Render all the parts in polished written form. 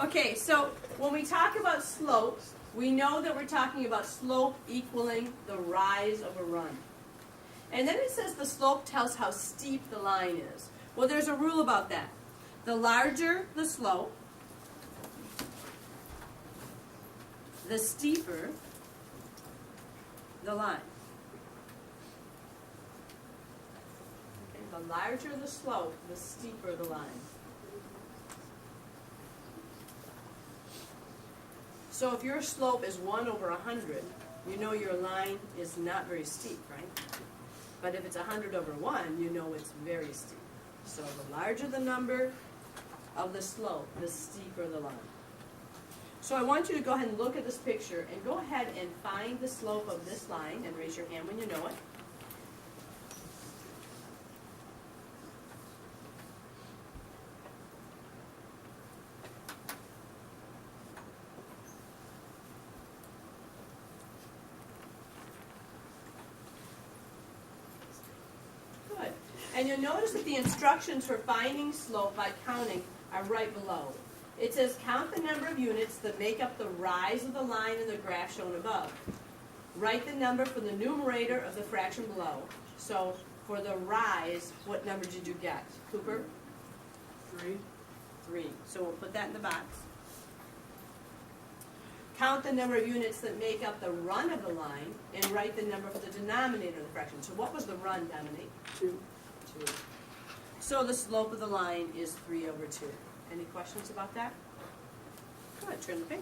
Okay, so when we talk about slope, we know that we're talking about slope equaling the rise of a run. And then it says the slope tells how steep the line is. Well, there's a rule about that. The larger the slope, the steeper the line. Okay, the larger the slope, the steeper the line. So if your slope is 1 over 100, you know your line is not very steep, right? But if it's 100 over 1, you know it's very steep. So the larger the number of the slope, the steeper the line. So I want you to go ahead and look at this picture and go ahead and find the slope of this line and raise your hand when you know it. Good. And you'll notice that the instructions for finding slope by counting are right below. It says count the number of units that make up the rise of the line in the graph shown above. Write the number for the numerator of the fraction below. So for the rise, what number did you get? Cooper? 3. 3. So we'll put that in the box. Count the number of units that make up the run of the line and write the number for the denominator of the fraction. So what was the run, Dominique? 2. 2. So the slope of the line is 3 over 2. Any questions about that? Go ahead, turn the page.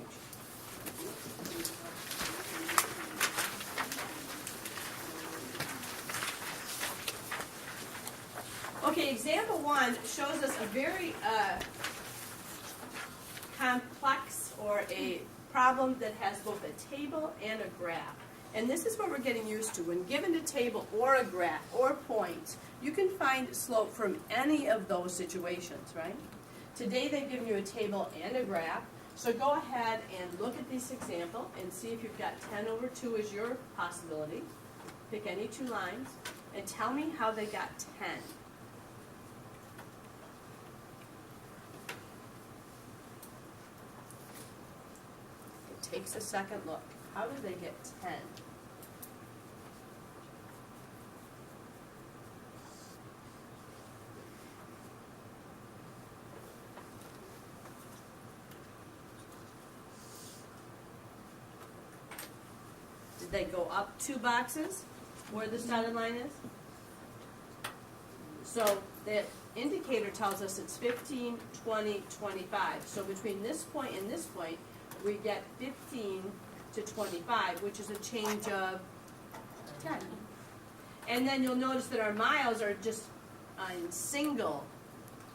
Okay, example 1 shows us a very complex or a problem that has both a table and a graph. And this is what we're getting used to. When given a table or a graph or points, you can find slope from any of those situations, right? Today they've given you a table and a graph. So go ahead and look at this example and see if you've got 10 over 2 as your possibility. Pick any two lines and tell me how they got 10. It takes a second look. How did they get 10? Did they go up 2 boxes where the dotted line is? So the indicator tells us it's 15, 20, 25. So between this point and this point, we get 15 to 25, which is a change of 10. And then you'll notice that our miles are just in single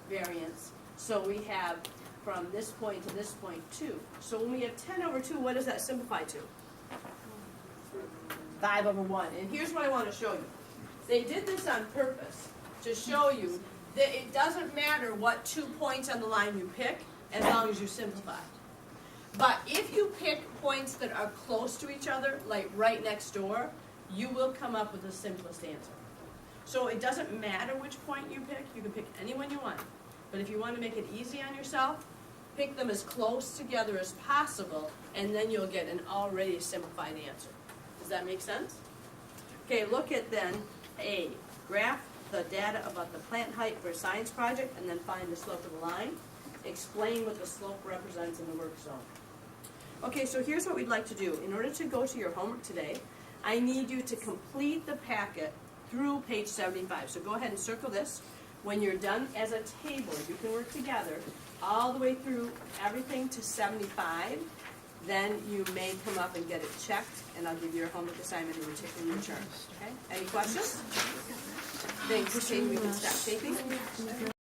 variance. So we have from this point to this point 2. So when we have 10 over 2, what does that simplify to? 5 over 1. And here's what I want to show you. They did this on purpose to show you that it doesn't matter what 2 points on the line you pick as long as you simplify. But if you pick points that are close to each other, like right next door, you will come up with the simplest answer. So it doesn't matter which point you pick. You can pick any one you want. But if you want to make it easy on yourself, pick them as close together as possible, and then you'll get an already simplified answer. Does that make sense? Okay, look at then A. Graph the data about the plant height for a science project, and then find the slope of the line. Explain what the slope represents in the work zone. Okay, so here's what we'd like to do. In order to go to your homework today, I need you to complete the packet through page 75. So go ahead and circle this. When you're done as a table, you can work together all the way through everything to 75. Then you may come up and get it checked, and I'll give you your homework assignment and we're taking your turn. Okay? Any questions? Thanks, Shane. We can stop shaping.